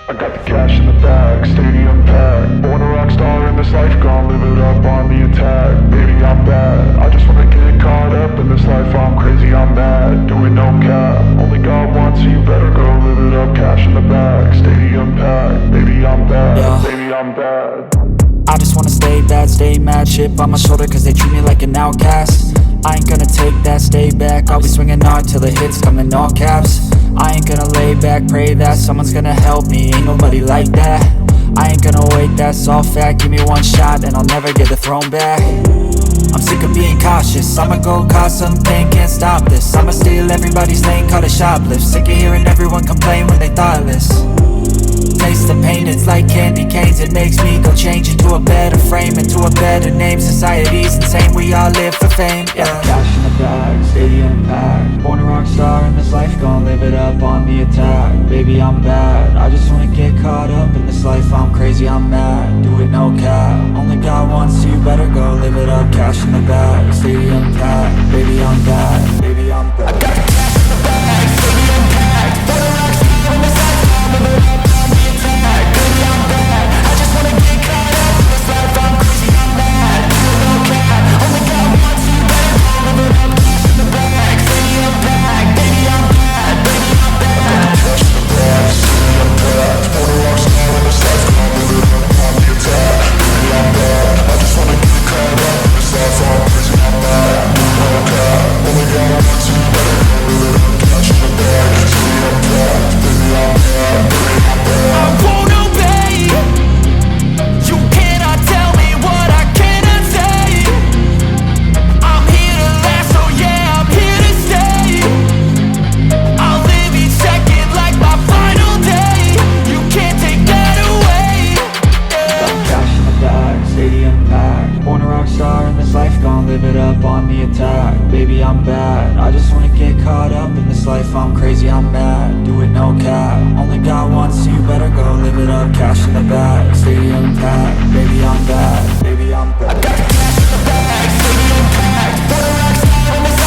I got the cash in the bag, stadium packed. Born a rock star in this life, gonna live it up on the attack. Baby, I'm bad, I just wanna get caught up in this life. I'm crazy, I'm mad, doing no cap. Only got one, so you better go live it up. Cash in the bag, stadium packed. Baby, I'm bad, yeah. Baby, I'm bad. I just wanna stay bad, stay mad. Chip on my shoulder cause they treat me like an outcast. I ain't gonna take that, stay back. I'll be swinging hard till the hits come in all caps. I ain't gonna lay back, pray that someone's gonna help me. Ain't nobody like that. I ain't gonna wait, that's all fact. Give me one shot and I'll never get the throne back. I'm sick of being cautious, I'ma go cause something, can't stop this. I'ma steal everybody's lane, call it shoplift. Sick of hearing everyone complain when they thoughtless. Taste the pain, it's like candy canes. It makes me go change into a better frame, into a better name. Society's insane, we all live for fame, yeah. Cash in the bag, stadium packed. Born a rock star in this life, gonna live it up on the attack. Baby, I'm bad, I just wanna get caught up in this life. I'm crazy, I'm mad, do it no cap. Only got one, so you better go live it up. Cash in the bag, stadium packed. Baby, I'm bad, baby, I'm bad. I got the cash in the bag, stadium packed. Born a rock star in this life, gonna live it up. I'm crazy, I'm mad, do it no cap. Only got one, so you better go live it up. Cash in the bag, stadium packed. Baby, I'm bad, baby, I'm bad. I got the cash in the bag, stadium packed. Born a rock star in this life, I'll live it up on the attack. Baby, I'm bad, I just wanna get caught up in this life. I'm crazy, I'm mad, do it no cap. Only got one, so you better go live it up. Cash in the bag, stadium packed. Baby, I'm bad, baby, I'm bad. I got the cash in the bag, stadium packed. Born a rock star in this life.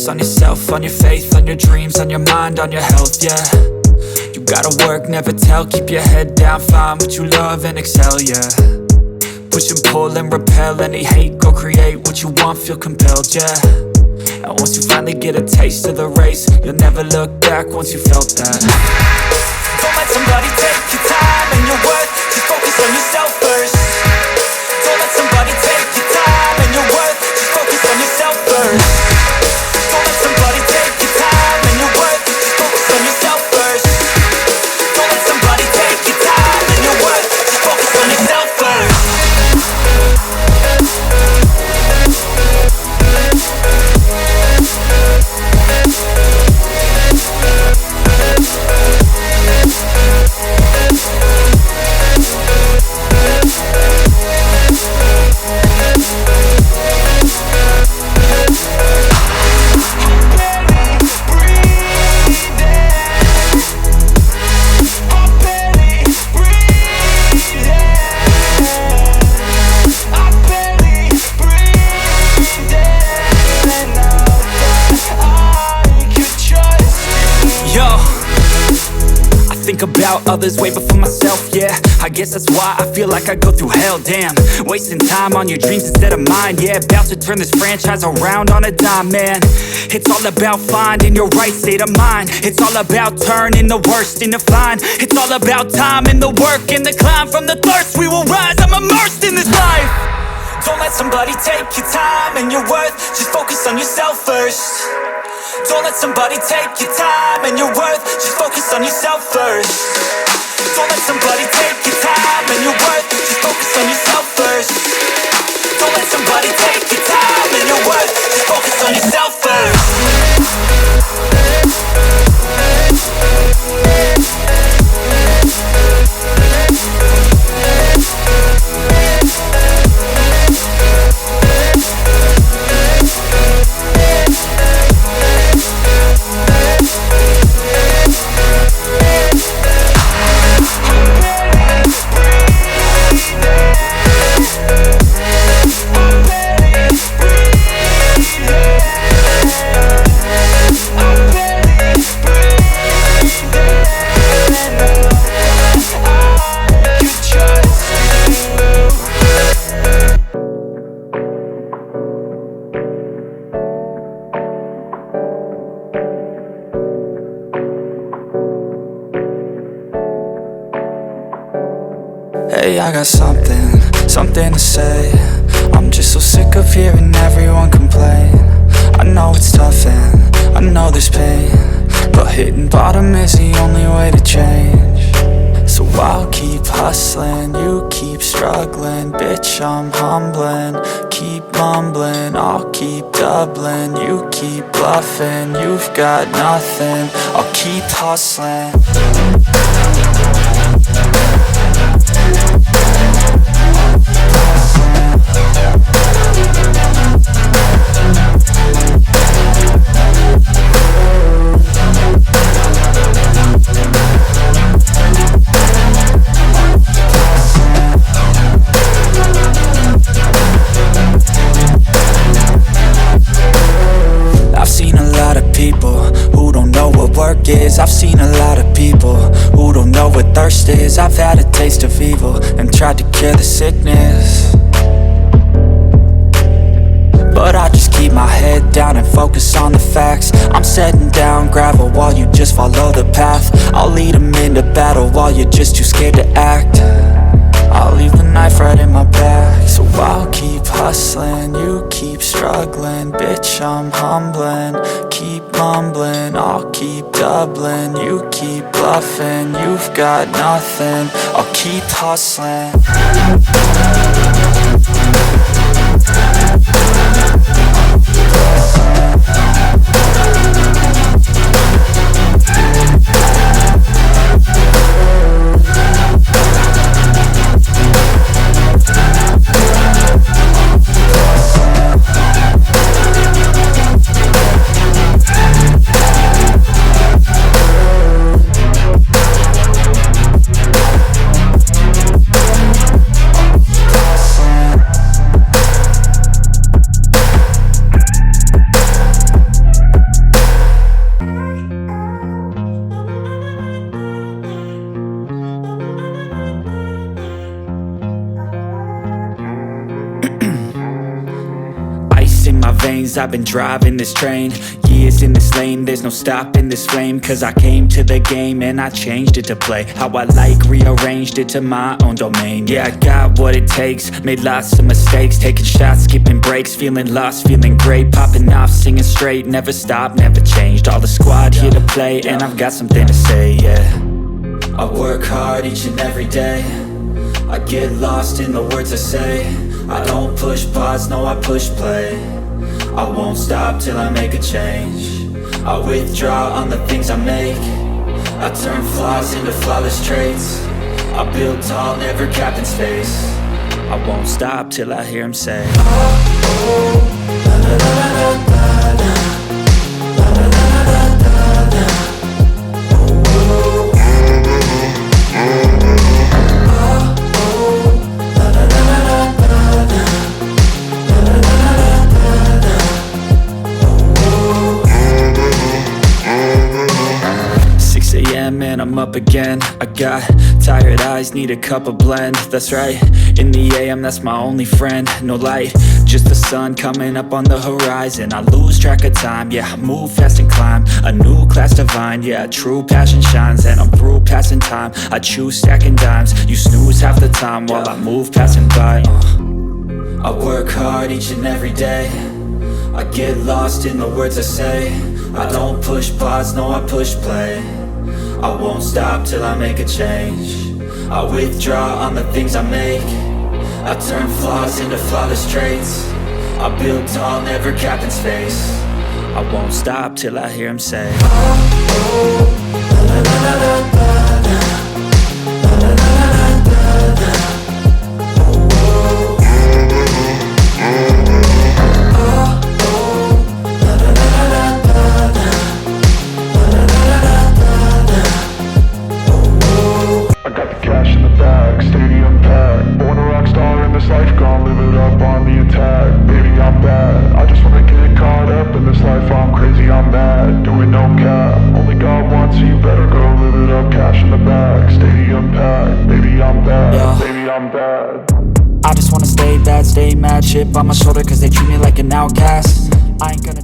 On yourself, on your faith, on your dreams, on your mind, on your health, yeah. You gotta work, never tell, keep your head down, find what you love and excel, yeah. Push and pull and repel any hate, go create what you want, feel compelled, yeah. And once you finally get a taste of the race, you'll never look back once you felt that. Don't let somebody take your time and your worth, just focus on yourself first. Don't let somebody take your time and your worth, just focus on yourself first. Don't let somebody take your time and your worth, just focus on yourself first. Don't let somebody take your time and your worth, just focus on yourself first. think about others way before myself, yeah. I guess that's why I feel like I go through hell, damn. Wasting time on your dreams instead of mine, yeah. About to turn this franchise around on a dime, man. It's all about finding your right state of mind. It's all about turning the worst into fine. It's all about time and the work and the climb. From the thirst we will rise, I'm immersed in this life. Don't let somebody take your time and your worth. Just focus on yourself first. Don't let somebody take your time and your worth. Just focus on yourself first. Don't let somebody take your time and your worth. Just focus on yourself first. Don't let somebody take your time and your worth. Just focus on yourself first. Hey, I got something to say. I'm just so sick of hearing everyone complain. I know it's tough and I know there's pain, but hitting bottom is the only way to change. So I'll keep hustling, you keep struggling. Bitch, I'm humbling, keep mumbling. I'll keep doubling, you keep bluffing. You've got nothing, I'll keep hustling. I've seen a lot of people who don't know what thirst is. I've had a taste of evil and tried to cure the sickness, but I just keep my head down and focus on the facts. I'm setting down gravel while you just follow the path. I'll lead them into battle while you're just too scared to act. I'll leave the knife right in my back. So I'll keep hustling, you keep struggling. Bitch, I'm humbling, keep mumbling. I'll keep doubling, you keep bluffing. You've got nothing, I'll keep hustling. I've been driving this train, years in this lane. There's no stopping this flame, cause I came to the game and I changed it to play how I like, rearranged it to my own domain. Yeah, I got what it takes, made lots of mistakes, taking shots, skipping breaks, feeling lost, feeling great, popping off, singing straight, never stopped, never changed. All the squad here to play, and I've got something to say, yeah. I work hard each and every day, I get lost in the words I say. I don't push pause, no, I push play. I won't stop till I make a change. I withdraw on the things I make. I turn flaws into flawless traits. I build tall, never capped in space. I won't stop till I hear him say, oh, oh, la la la la la la. Yeah man, I'm up again. I got tired eyes, need a cup of blend. That's right, in the AM, that's my only friend. No light, just the sun coming up on the horizon. I lose track of time, yeah, I move fast and climb a new class divine, yeah, true passion shines. And I'm through passing time, I choose stacking dimes. You snooze half the time while I move passing by. I work hard each and every day. I get lost in the words I say. I don't push pause, no I push play. I won't stop till I make a change. I withdraw on the things I make. I turn flaws into flawless traits. I build tall, never capped in space. I won't stop till I hear him say, oh, oh, la la la la la la, la la la la la la, oh, oh, I got the cash in the bag, stadium packed. Born a rock star in this life, gon' live it up on the attack. Baby, I'm bad, I just wanna get caught up in this life. I'm crazy, I'm mad, doing no cap. Only got one, so you better go live it up. Cash in the bag, stadium packed. Baby, I'm bad, yeah. baby, I'm bad. I just wanna stay bad, stay mad, chip on my shoulder cause they treat me like an outcast. I ain't gonna